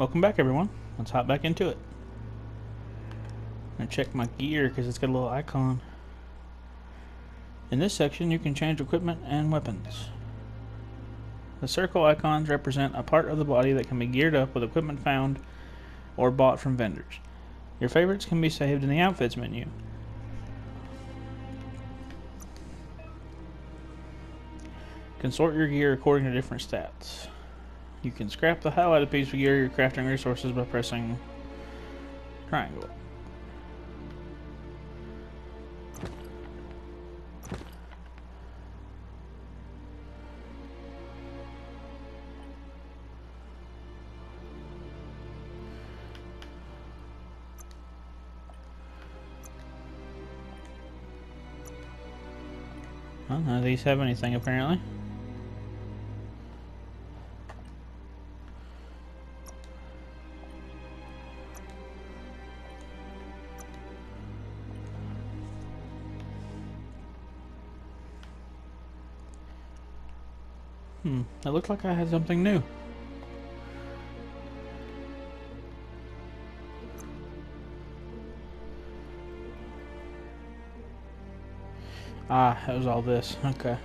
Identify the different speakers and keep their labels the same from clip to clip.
Speaker 1: Welcome back, everyone. Let's hop back into it. I'm gonna check my gear because it's got a little icon. In this section, you can change equipment and weapons. The circle icons represent a part of the body that can be geared up with equipment found or bought from vendors. Your favorites can be saved in the Outfits menu. You can sort your gear according to different stats. You can scrap the highlighted piece of gear you're crafting resources by pressing triangle. Well, none of these have anything apparently. It looked like I had something new. Ah, it was all this. Okay.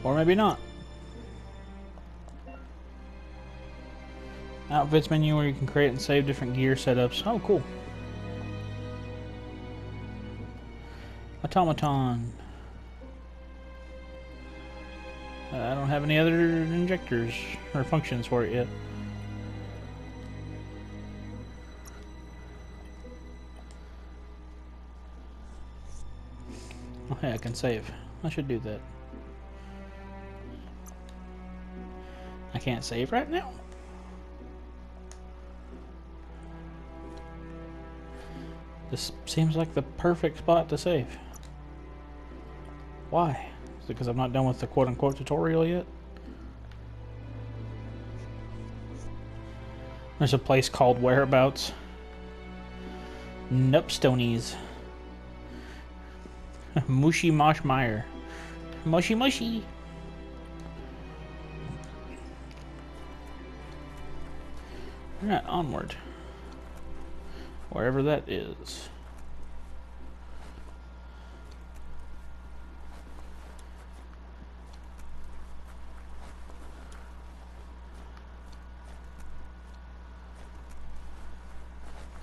Speaker 1: Or maybe not. Outfits menu where you can create and save different gear setups. Oh, cool. Automaton. I don't have any other injectors or functions for it yet. Oh, hey, I can save. I should do that. I can't save right now? This seems like the perfect spot to save. Why? Is it because I'm not done with the quote-unquote tutorial yet? There's a place called Whereabouts. Nupstonies. Mushy Mosh Meyer. Mushy mushy. Alright, onward. Wherever that is.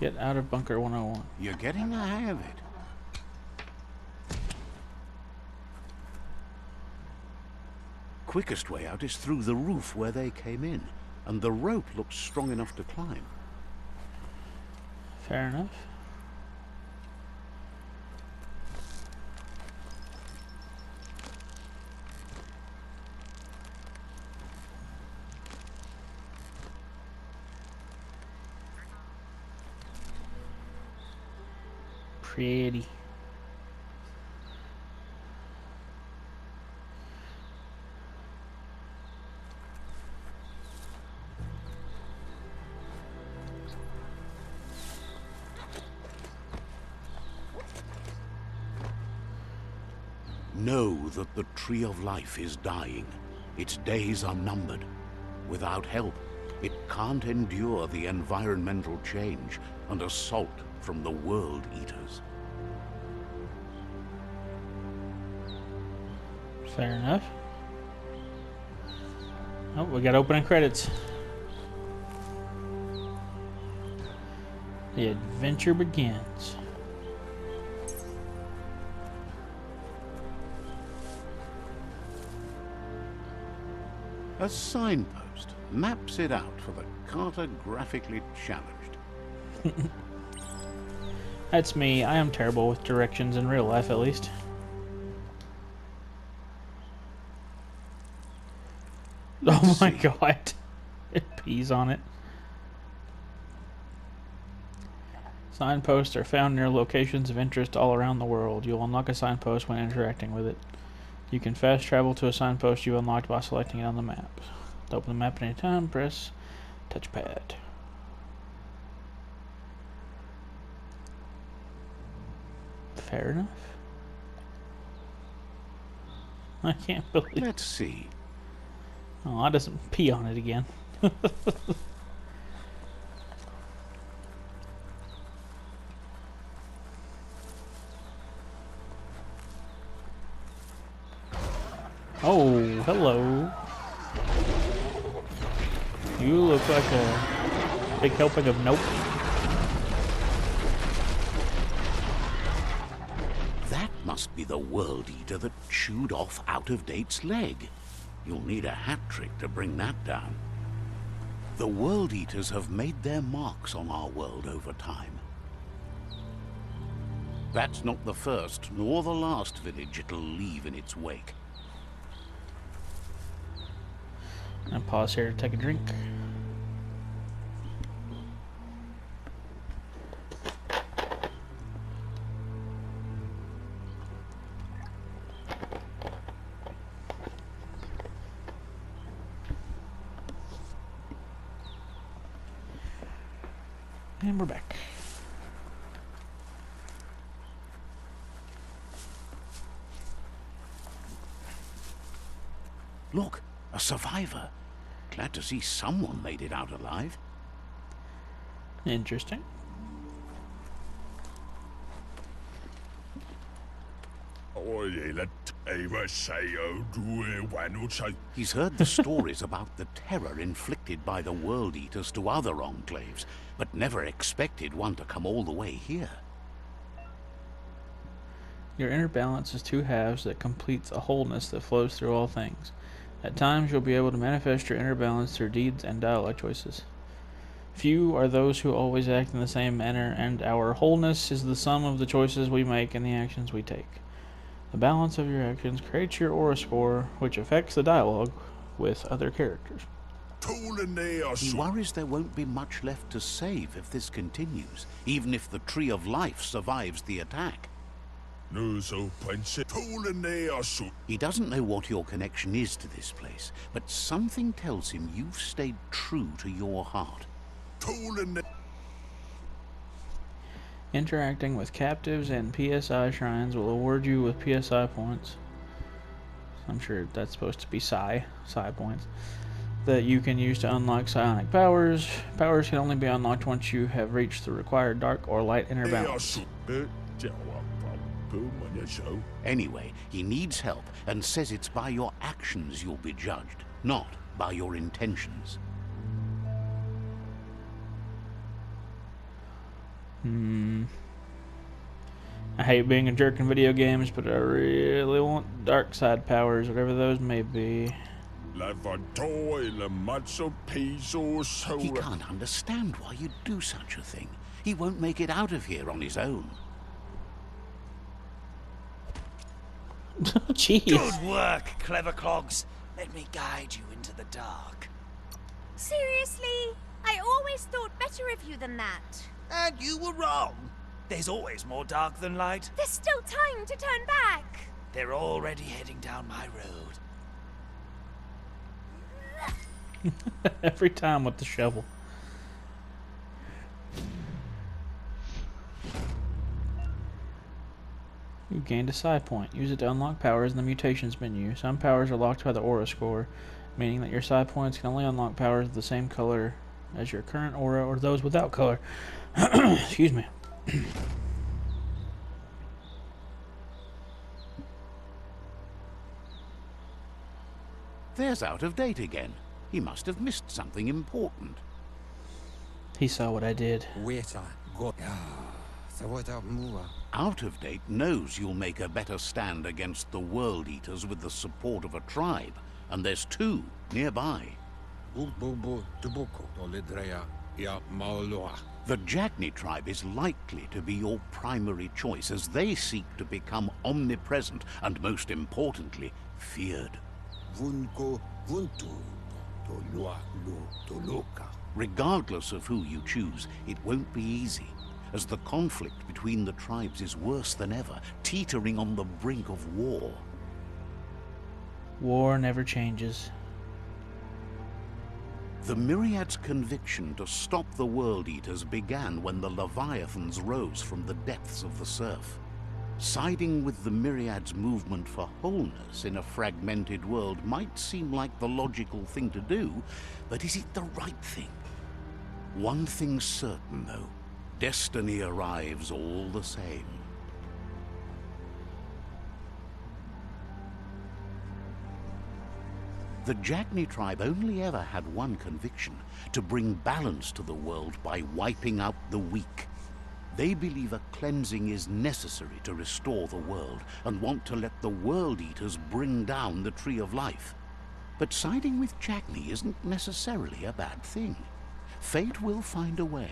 Speaker 1: Get out of Bunker 101.
Speaker 2: You're getting the hang of it. Quickest way out is through the roof where they came in, and the rope looks strong enough to climb.
Speaker 1: Fair enough. Pretty.
Speaker 2: Know that the Tree of Life is dying. Its days are numbered. Without help, it can't endure the environmental change and assault from the World Eaters.
Speaker 1: Fair enough. Oh, we got opening credits. The adventure begins.
Speaker 2: A signpost maps it out for the cartographically challenged.
Speaker 1: That's me. I am terrible with directions in real life, at least. Oh my god. It pees on it. Signposts are found near locations of interest all around the world. You'll unlock a signpost when interacting with it. You can fast travel to a signpost you unlocked by selecting it on the map. To open the map at any time, press touchpad. Fair enough. I can't believe.
Speaker 2: Let's see.
Speaker 1: Oh, I doesn't pee on it again. Oh, hello. You look like a big helping of nope.
Speaker 2: That must be the World Eater that chewed off Out-of-Date's leg. You'll need a hat trick to bring that down. The World Eaters have made their marks on our world over time. That's not the first nor the last village it'll leave in its wake.
Speaker 1: I'm gonna pause here to take a drink. And we're back.
Speaker 2: Look, a survivor. Glad to see someone made it out alive.
Speaker 1: Interesting.
Speaker 2: He's heard the stories about the terror inflicted by the World Eaters to other enclaves, but never expected one to come all the way here.
Speaker 1: Your inner balance is two halves that completes a wholeness that flows through all things. At times, you'll be able to manifest your inner balance through deeds and dialogue choices. Few are those who always act in the same manner, and our wholeness is the sum of the choices we make and the actions we take. The balance of your actions creates your aura score, which affects the dialogue with other characters.
Speaker 2: He worries there won't be much left to save if this continues, even if the Tree of Life survives the attack. He doesn't know what your connection is to this place, but something tells him you've stayed true to your heart.
Speaker 1: Interacting with captives and PSI shrines will award you with PSI points. I'm sure that's supposed to be psi points. That you can use to unlock psionic powers. Powers can only be unlocked once you have reached the required dark or light inner balance.
Speaker 2: Anyway, he needs help and says it's by your actions you'll be judged, not by your intentions.
Speaker 1: I hate being a jerk in video games, but I really want dark side powers, whatever those may be.
Speaker 2: He can't understand why you'd do such a thing. He won't make it out of here on his own.
Speaker 1: Jeez.
Speaker 3: Good work, clever clogs. Let me guide you into the dark.
Speaker 4: Seriously? I always thought better of you than that.
Speaker 3: And you were wrong. There's always more dark than light.
Speaker 4: There's still time to turn back.
Speaker 3: They're already heading down my road.
Speaker 1: Every time with the shovel. You gained a psi point. Use it to unlock powers in the mutations menu. Some powers are locked by the aura score, meaning that your psi points can only unlock powers of the same color as your current aura or those without color. Excuse me.
Speaker 2: There's Out of Date again. He must have missed something important.
Speaker 1: He saw what I did.
Speaker 2: Out of Date knows you'll make a better stand against the World Eaters with the support of a tribe, and there's two nearby. The Jagni tribe is likely to be your primary choice as they seek to become omnipresent and, most importantly, feared. Regardless of who you choose, it won't be easy, as the conflict between the tribes is worse than ever, teetering on the brink of war.
Speaker 1: War never changes.
Speaker 2: The Myriad's conviction to stop the World Eaters began when the Leviathans rose from the depths of the surf. Siding with the Myriad's movement for wholeness in a fragmented world might seem like the logical thing to do, but is it the right thing? One thing's certain, though. Destiny arrives all the same. The Jagni tribe only ever had one conviction: to bring balance to the world by wiping out the weak. They believe a cleansing is necessary to restore the world, and want to let the World Eaters bring down the Tree of Life. But siding with Jagni isn't necessarily a bad thing. Fate will find a way.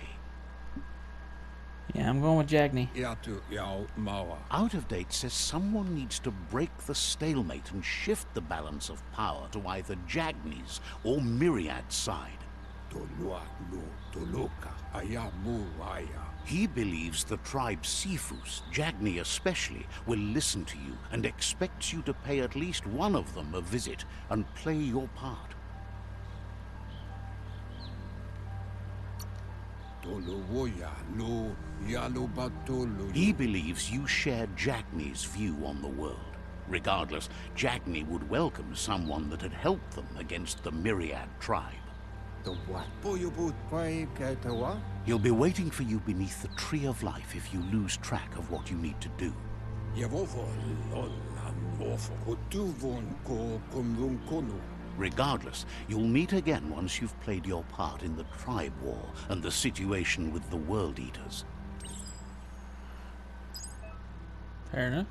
Speaker 1: Yeah, I'm going with Jagni.
Speaker 2: Out of Date says someone needs to break the stalemate and shift the balance of power to either Jagni's or Myriad's side. He believes the tribe Sifus, Jagni especially, will listen to you and expects you to pay at least one of them a visit and play your part. He believes you share Jagni's view on the world. Regardless, Jagni would welcome someone that had helped them against the Myriad tribe. He'll be waiting for you beneath the Tree of Life if you lose track of what you need to do. Regardless, you'll meet again once you've played your part in the tribe war and the situation with the World Eaters.
Speaker 1: Fair enough.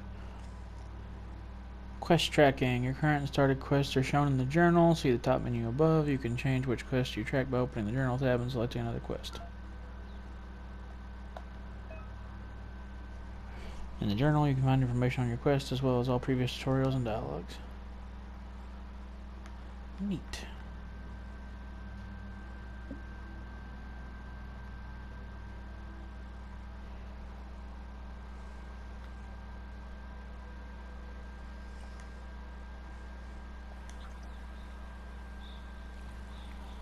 Speaker 1: Quest tracking. Your current and started quests are shown in the journal. See the top menu above. You can change which quest you track by opening the journal tab and selecting another quest. In the journal, you can find information on your quest as well as all previous tutorials and dialogues. Neat.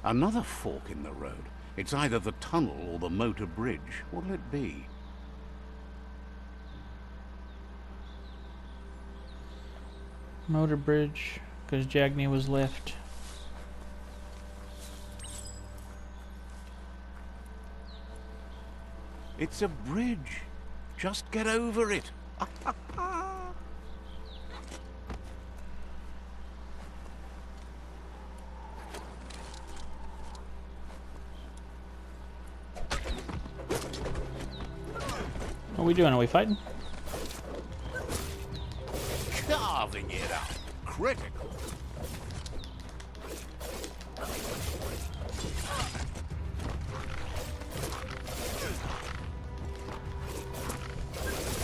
Speaker 2: Another fork in the road. It's either the tunnel or the motor bridge. What'll it be?
Speaker 1: Motor bridge, because Jagni was left.
Speaker 2: It's a bridge. Just get over it.
Speaker 1: What are we doing? Are we fighting?
Speaker 2: Carving it up. Critical.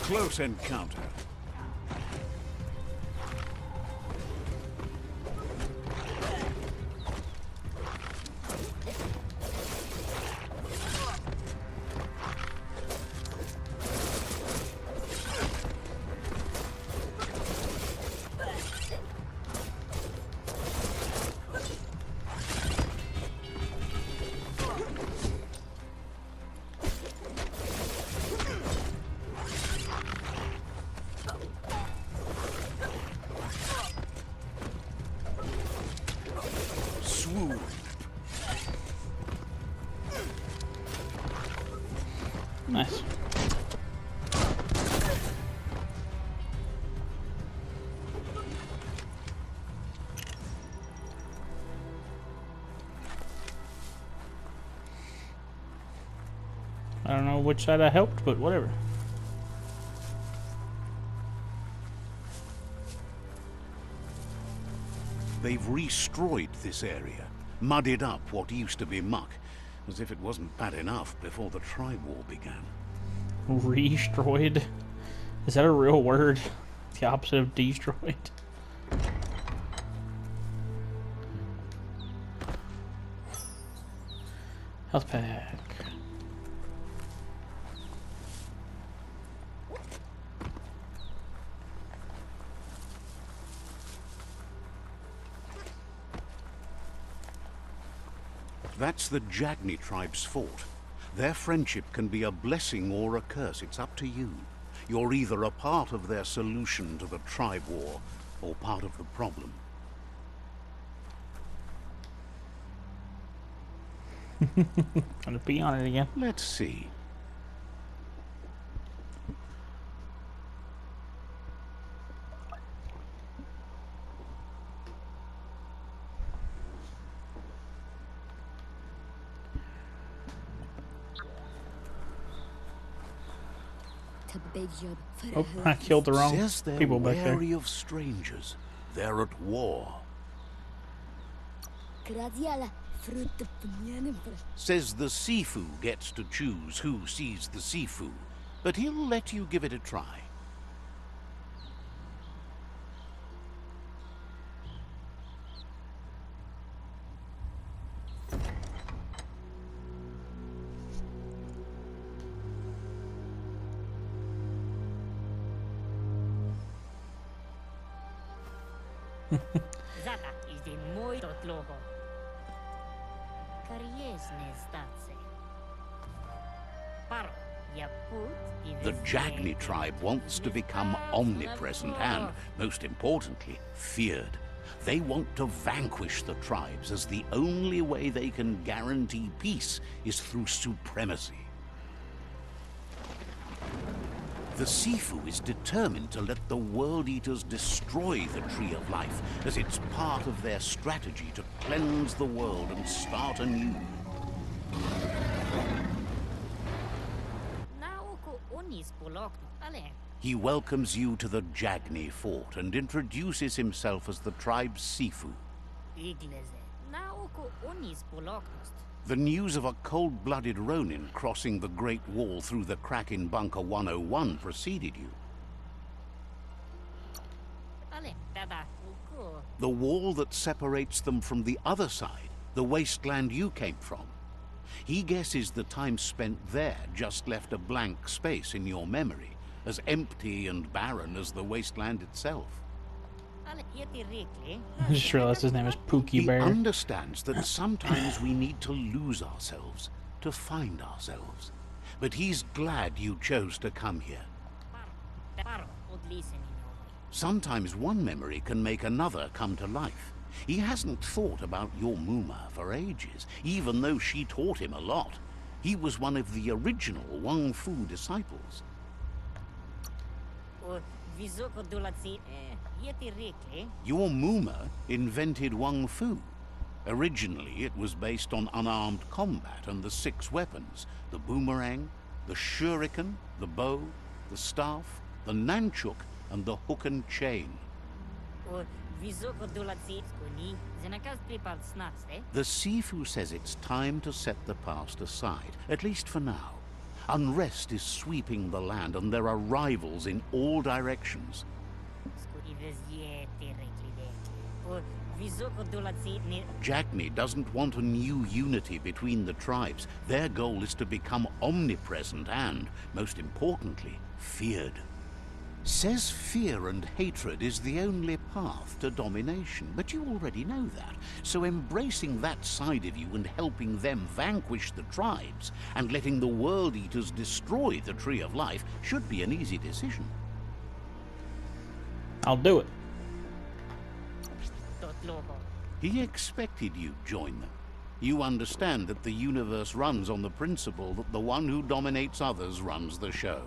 Speaker 2: Close encounter. Swoon.
Speaker 1: Nice. I don't know which side I helped, but whatever.
Speaker 2: They've destroyed this area, muddied up what used to be muck, as if it wasn't bad enough before the tribe war began.
Speaker 1: Restroyed? Is that a real word? The opposite of destroyed? Health pack.
Speaker 2: That's the Jagni tribe's fort. Their friendship can be a blessing or a curse. It's up to you. You're either a part of their solution to the tribe war, or part of the problem.
Speaker 1: Gonna be on it again.
Speaker 2: Let's see.
Speaker 1: Oh, I killed the wrong
Speaker 2: Says they're
Speaker 1: people back there.
Speaker 2: wary of strangers. They're at war. Says the Sifu gets to choose who sees the Sifu, but he'll let you give it a try.
Speaker 5: Zata is the muito logo. Kariesne stace. Paro, ya put
Speaker 2: The Jagni tribe wants to become omnipresent and, most importantly, feared. They want to vanquish the tribes, as the only way they can guarantee peace is through supremacy. The Sifu is determined to let the World Eaters destroy the Tree of Life, as it's part of their strategy to cleanse the world and start anew.
Speaker 5: Naoko onis polok ale.
Speaker 2: He welcomes you to the Jagni fort and introduces himself as the tribe's Sifu.
Speaker 5: Igleze. Naoko onis poloknost.
Speaker 2: The news of a cold-blooded Ronin crossing the Great Wall through the crack in Bunker 101 preceded you.
Speaker 5: Ale tada uko.
Speaker 2: The wall that separates them from the other side, the wasteland you came from. He guesses the time spent there just left a blank space in your memory, as empty and barren as the wasteland itself.
Speaker 5: Ale yeti rikli.
Speaker 1: I just realized his name is Pookie
Speaker 2: He
Speaker 1: Bear.
Speaker 2: understands that sometimes we need to lose ourselves to find ourselves. But he's glad you chose to come here.
Speaker 5: Paro odlisen in your way.
Speaker 2: Sometimes one memory can make another come to life. He hasn't thought about your Muma for ages, even though she taught him a lot. He was one of the original Wang Fu disciples.
Speaker 5: O visoko dulatsi yeti rikli.
Speaker 2: Your Muma invented Wang Fu. Originally, it was based on unarmed combat and the 6 weapons: the boomerang, the shuriken, the bow, the staff, the nunchuk, and the hook and chain.
Speaker 5: O visoko dulatsi skuni. Zenakas pripad snatste.
Speaker 2: The Sifu says it's time to set the past aside, at least for now. Unrest is sweeping the land, and there are rivals in all directions.
Speaker 5: Skuni ves yeti rikli de. O visoko dulatsi ni.
Speaker 2: Jagni doesn't want a new unity between the tribes. Their goal is to become omnipresent and, most importantly, feared. Says fear and hatred is the only path to domination, but you already know that. So embracing that side of you and helping them vanquish the tribes and letting the World Eaters destroy the Tree of Life should be an easy decision.
Speaker 1: I'll do it.
Speaker 5: Tot logo.
Speaker 2: He expected you'd join them. You understand that the universe runs on the principle that the one who dominates others runs the show.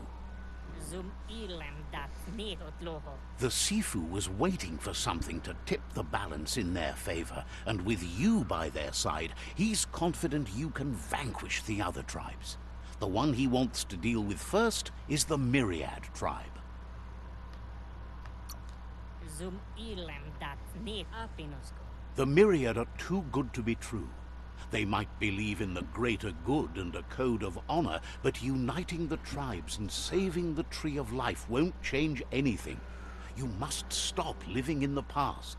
Speaker 5: Zum ilem dat ni tot logo.
Speaker 2: The Sifu was waiting for something to tip the balance in their favor, and with you by their side, he's confident you can vanquish the other tribes. The one he wants to deal with first is the Myriad tribe.
Speaker 5: Zum ilem dat ni apinosko.
Speaker 2: The Myriad are too good to be true. They might believe in the greater good and a code of honor, but uniting the tribes and saving the Tree of Life won't change anything. You must stop living in the past.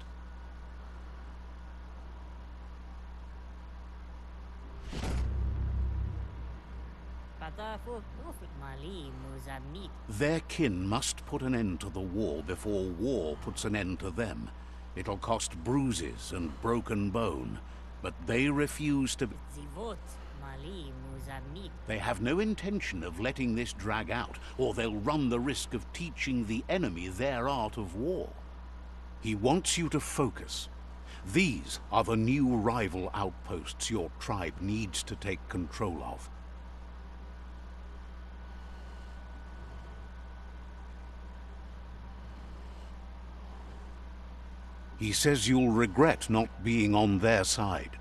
Speaker 5: Patafo ufik mali muzamit.
Speaker 2: Their kin must put an end to the war before war puts an end to them. It'll cost bruises and broken bone, but they refuse to...
Speaker 5: Zivot Mali Muzamit.
Speaker 2: They have no intention of letting this drag out, or they'll run the risk of teaching the enemy their art of war. He wants you to focus. These are the new rival outposts your tribe needs to take control of. He says you'll regret not being on their side.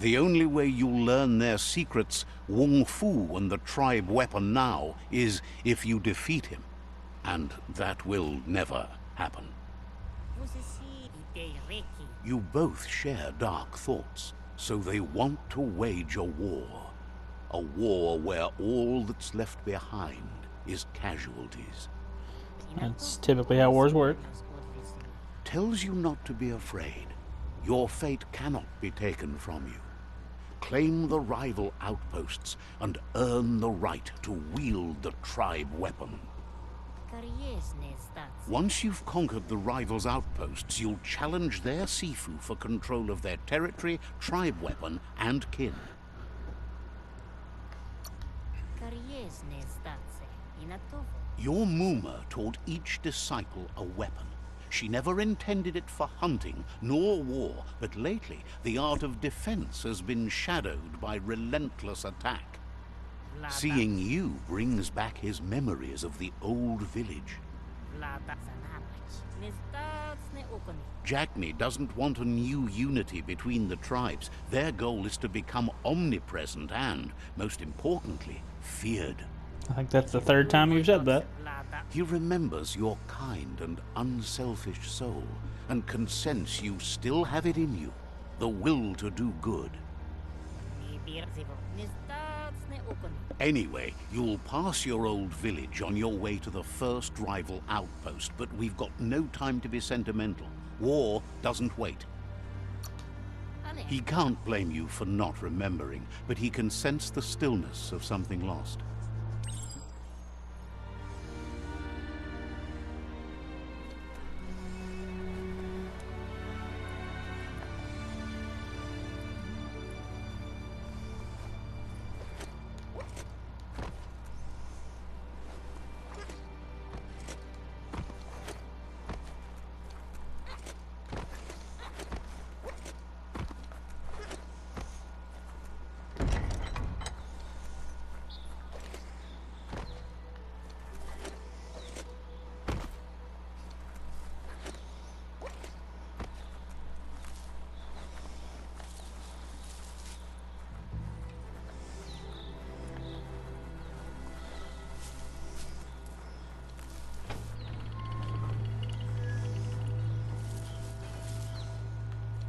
Speaker 2: The only way you'll learn their secrets, Wung Fu and the tribe weapon now, is if you defeat him. And that will never happen. You both share dark thoughts, so they want to wage a war. A war where all that's left behind is casualties.
Speaker 1: That's typically how wars work.
Speaker 2: Tells you not to be afraid. Your fate cannot be taken from you. Claim the rival outposts and earn the right to wield the tribe weapon. Once you've conquered the rivals' outposts, you'll challenge their Sifu for control of their territory, tribe weapon, and kin. Your Muma taught each disciple a weapon. She never intended it for hunting, nor war, but lately the art of defense has been shadowed by relentless attack. Seeing you brings back his memories of the old village. Jackney doesn't want a new unity between the tribes. Their goal is to become omnipresent and, most importantly, feared.
Speaker 1: I think that's the third time you've said that.
Speaker 2: He remembers your kind and unselfish soul, and can sense you still have it in you, the will to do good. Anyway, you'll pass your old village on your way to the first rival outpost, but we've got no time to be sentimental. War doesn't wait. He can't blame you for not remembering, but he can sense the stillness of something lost.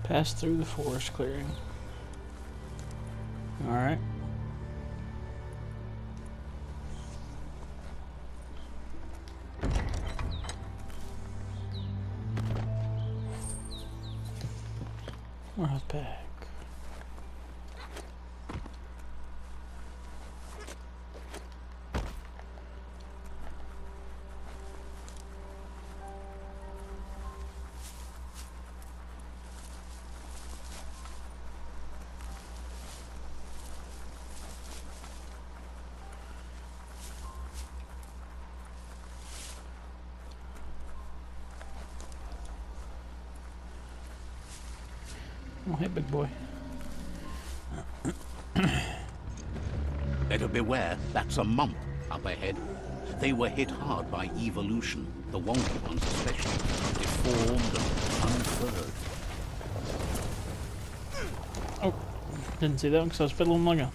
Speaker 1: Pass through the forest clearing. Alright. We're back. Oh, hey, big boy.
Speaker 2: Better beware, that's a mump up ahead. They were hit hard by evolution, the wonky ones especially, deformed and unfurred.
Speaker 1: Oh, didn't see that one because I was fiddling my gun.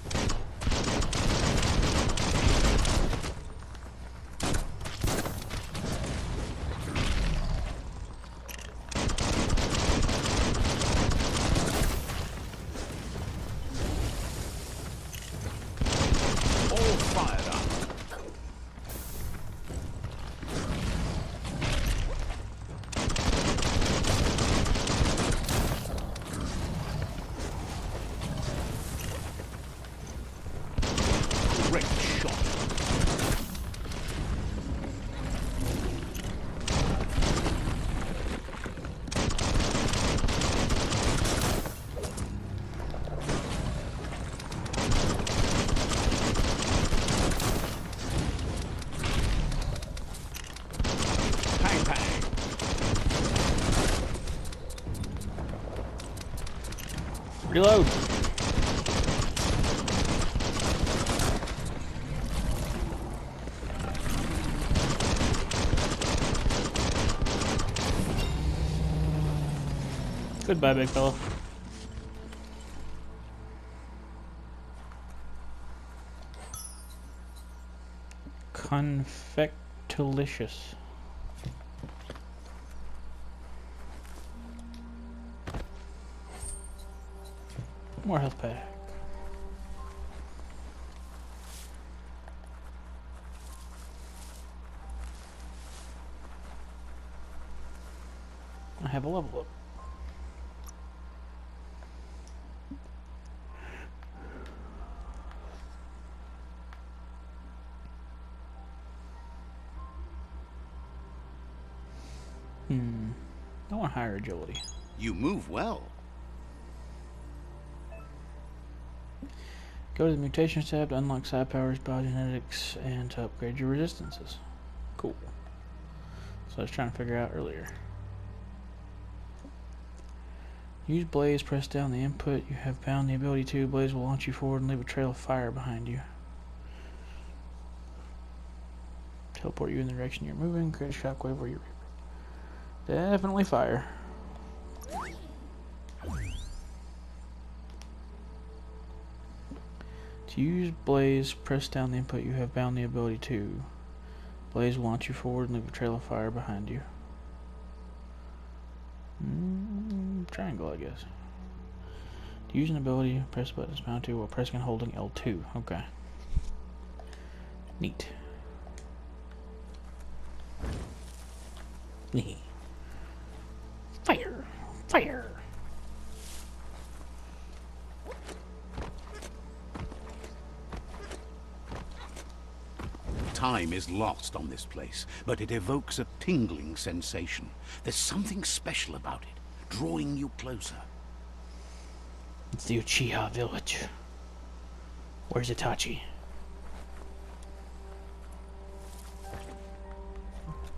Speaker 1: Reload. Goodbye, big fella. Confectilicious. More health pack. I have a level up. I want higher agility.
Speaker 2: You move well.
Speaker 1: Go to the mutations tab to unlock side powers, biogenetics, and to upgrade your resistances. Cool. So I was trying to figure out earlier. Use Blaze, press down the input. You have found the ability to. Blaze will launch you forward and leave a trail of fire behind you. Teleport you in the direction you're moving. Create a shockwave where you're... Definitely fire. To use Blaze, press down the input. You have found the ability to. Blaze will launch you forward and leave a trail of fire behind you. Triangle, I guess. To use an ability, press button to mount to while pressing and holding L2. Okay. Neat. Fire! Fire!
Speaker 2: Time is lost on this place, but it evokes a tingling sensation. There's something special about it, drawing you closer.
Speaker 1: It's the Uchiha village. Where's Itachi?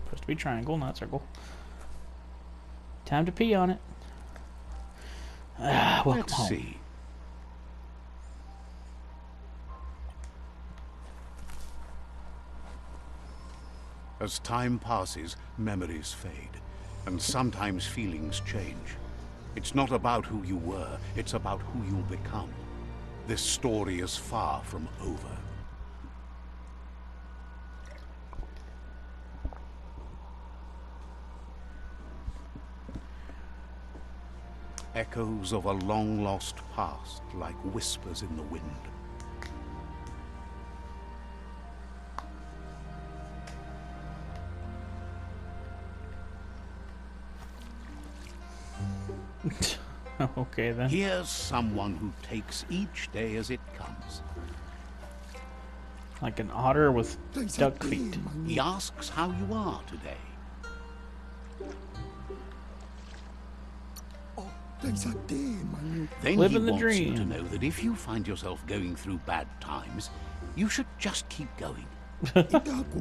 Speaker 1: Supposed to be triangle, not circle. Time to pee on it. Ah, welcome
Speaker 2: Let's
Speaker 1: home.
Speaker 2: see. As time passes, memories fade, and sometimes feelings change. It's not about who you were, it's about who you'll become. This story is far from over. Echoes of a long-lost past, like whispers in the wind.
Speaker 1: Okay then.
Speaker 2: Here's someone who takes each day as it comes.
Speaker 1: Like an otter with duck feet.
Speaker 2: He asks how you are today. Then
Speaker 1: Living
Speaker 2: he
Speaker 1: the
Speaker 2: wants you to
Speaker 1: dream.
Speaker 2: know that if you find yourself going through bad times, you should just keep going.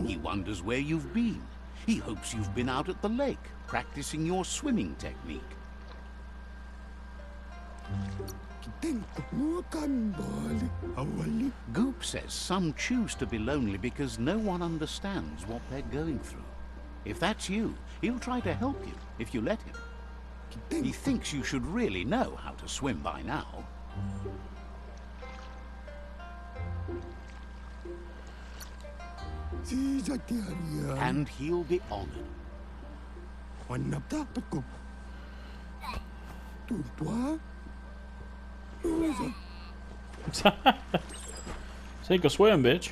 Speaker 2: He wonders where you've been. He hopes you've been out at the lake, practicing your swimming technique. Goop says some choose to be lonely because no one understands what they're going through. If that's you, he'll try to help you if you let him. He thinks you should really know how to swim by now. And he'll be honored.
Speaker 1: Sink or swim, bitch.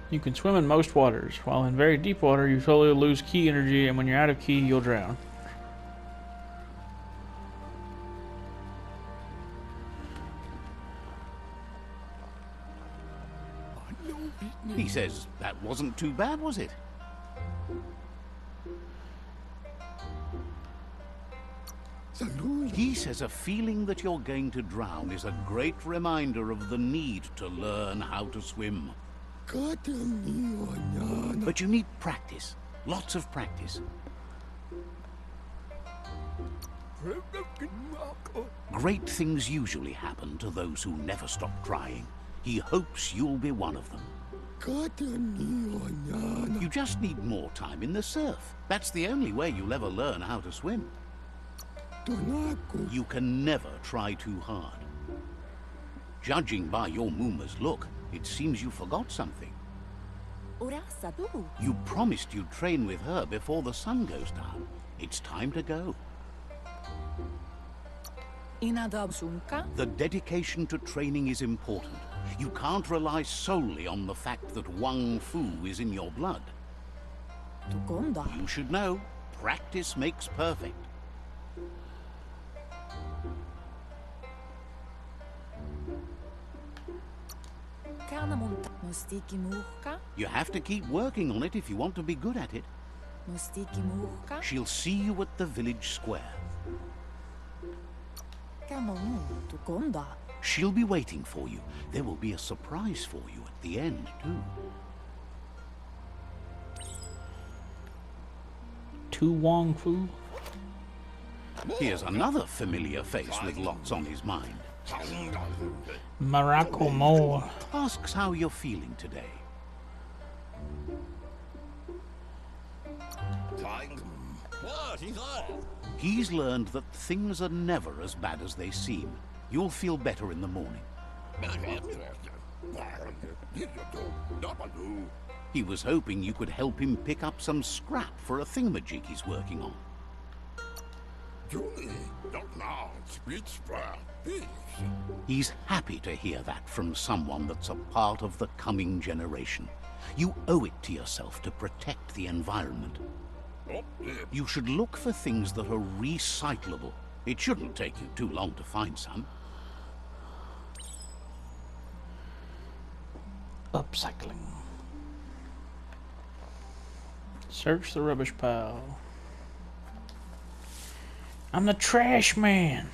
Speaker 1: You can swim in most waters. While in very deep water, you totally lose key energy, and when you're out of key, you'll drown.
Speaker 2: He says that wasn't too bad, was it? He says a feeling that you're going to drown is a great reminder of the need to learn how to swim. But you need practice. Lots of practice. Great things usually happen to those who never stop trying. He hopes you'll be one of them. You just need more time in the surf. That's the only way you'll ever learn how to swim. You can never try too hard. Judging by your Muma's look, it seems you forgot something. You promised you'd train with her before the sun goes down. It's time to go. The dedication to training is important. You can't rely solely on the fact that Wang Fu is in your blood. You should know, practice makes perfect. You have to keep working on it if you want to be good at it. She'll see you at the village square. She'll be waiting for you. There will be a surprise for you at the end, too.
Speaker 1: To Wong Fu.
Speaker 2: Here's another familiar face with lots on his mind.
Speaker 1: Morocco Mole.
Speaker 2: Asks how you're feeling today. He's learned that things are never as bad as they seem. You'll feel better in the morning. He was hoping you could help him pick up some scrap for a thingamajig he's working on. He's happy to hear that from someone that's a part of the coming generation. You owe it to yourself to protect the environment. You should look for things that are recyclable. It shouldn't take you too long to find some.
Speaker 1: Upcycling. Search the rubbish pile. I'm the trash man.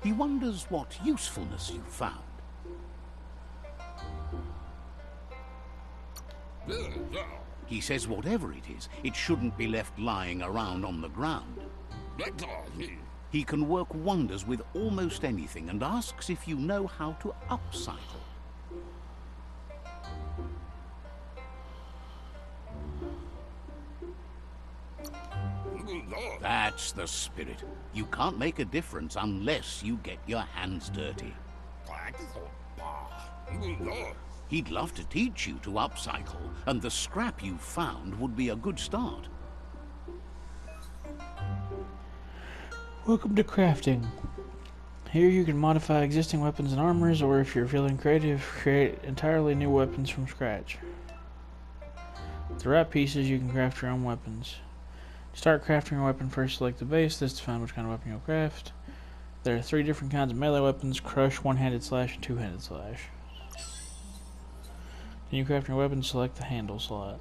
Speaker 2: He wonders what usefulness you found. He says whatever it is, it shouldn't be left lying around on the ground. He can work wonders with almost anything and asks if you know how to upcycle. That's the spirit. You can't make a difference unless you get your hands dirty. He'd love to teach you to upcycle, and the scrap you found would be a good start.
Speaker 1: Welcome to crafting. Here you can modify existing weapons and armors, or if you're feeling creative, create entirely new weapons from scratch. With the right pieces, you can craft your own weapons. To start crafting your weapon, first select the base. This defines which kind of weapon you'll craft. There are 3 different kinds of melee weapons: crush, one-handed slash, and two-handed slash. Then you craft your weapon, select the handle slot.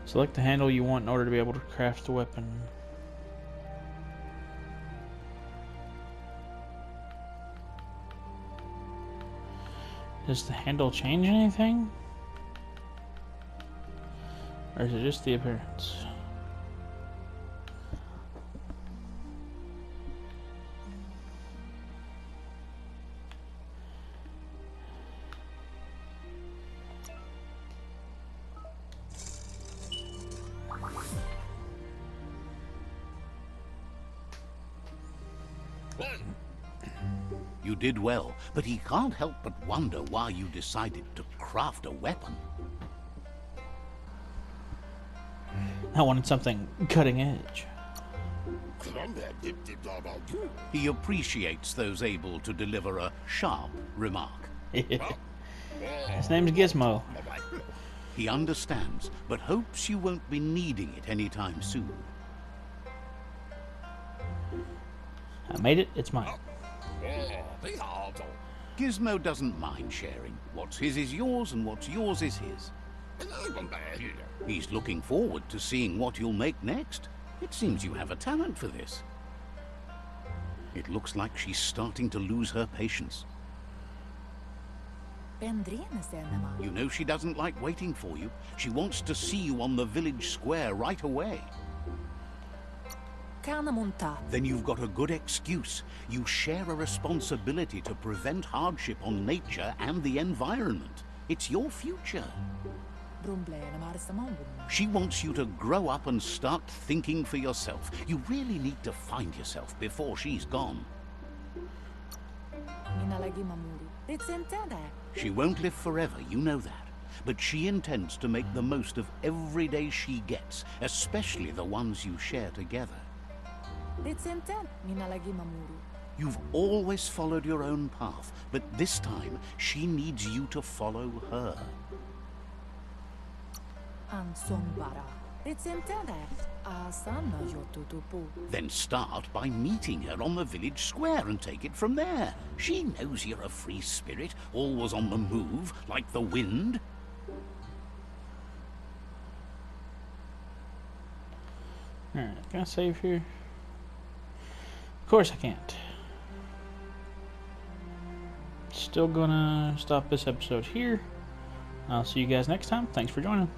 Speaker 1: Select the handle you want in order to be able to craft the weapon. Does the handle change anything? Or is it just the appearance?
Speaker 2: You did well, but he can't help but wonder why you decided to craft a weapon.
Speaker 1: I wanted something cutting edge.
Speaker 2: He appreciates those able to deliver a sharp remark.
Speaker 1: His name's Gizmo.
Speaker 2: He understands, but hopes you won't be needing it anytime soon.
Speaker 1: I made it, it's mine.
Speaker 2: Gizmo doesn't mind sharing. What's his is yours, and what's yours is his. He's looking forward to seeing what you'll make next. It seems you have a talent for this. It looks like she's starting to lose her patience. You know she doesn't like waiting for you. She wants to see you on the village square right away. Then you've got a good excuse. You share a responsibility to prevent hardship on nature and the environment. It's your future. She wants you to grow up and start thinking for yourself. You really need to find yourself before she's gone. She won't live forever, you know that. But she intends to make the most of every day she gets, especially the ones you share together. You've always followed your own path, but this time she needs you to follow her. Then start by meeting her on the village square and take it from there. She knows you're a free spirit, always on the move, like the wind.
Speaker 1: Alright, can I save here? Of course I can't. Still gonna stop this episode here. I'll see you guys next time. Thanks for joining.